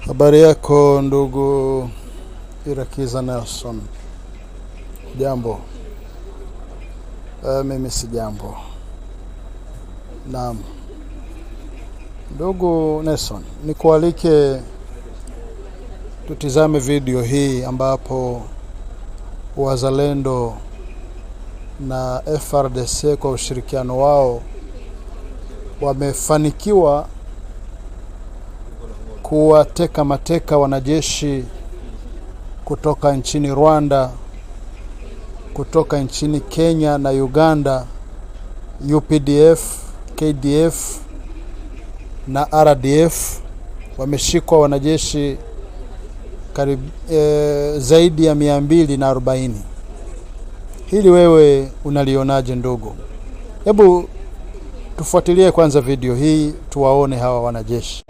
Habari yako ndugu Irakiza Nelson. Jambo. Mimi si jambo. Naam. Ndugu Nelson, nikualike tutizame video hii ambapo wazalendo na FRDC kwa ushirikiano wao wamefanikiwa kuwateka mateka wanajeshi kutoka nchini Rwanda, kutoka nchini Kenya na Uganda, UPDF, KDF na RDF. Wameshikwa wanajeshi zaidi ya 240. Hili wewe unalionaje ndugu? Hebu tufuatilie kwanza video hii tuwaone hawa wanajeshi.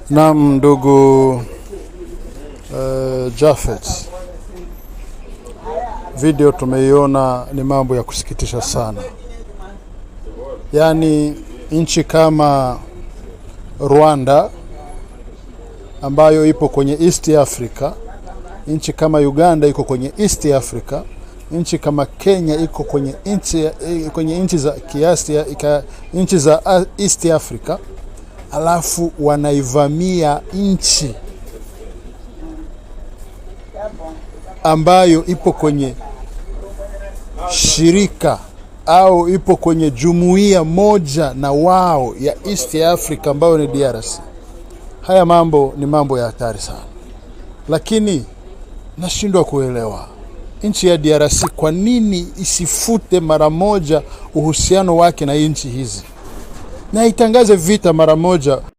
Naam ndugu Jafet, video tumeiona, ni mambo ya kusikitisha sana. Yaani nchi kama Rwanda ambayo ipo kwenye East Africa, nchi kama Uganda iko kwenye East Africa, nchi kama Kenya iko kwenye nchi za nchi za East Africa, alafu wanaivamia nchi ambayo ipo kwenye shirika au ipo kwenye jumuiya moja na wao ya East Africa ambayo ni DRC. Haya mambo ni mambo ya hatari sana. Lakini nashindwa kuelewa nchi ya DRC kwa nini isifute mara moja uhusiano wake na nchi hizi na itangaze vita mara moja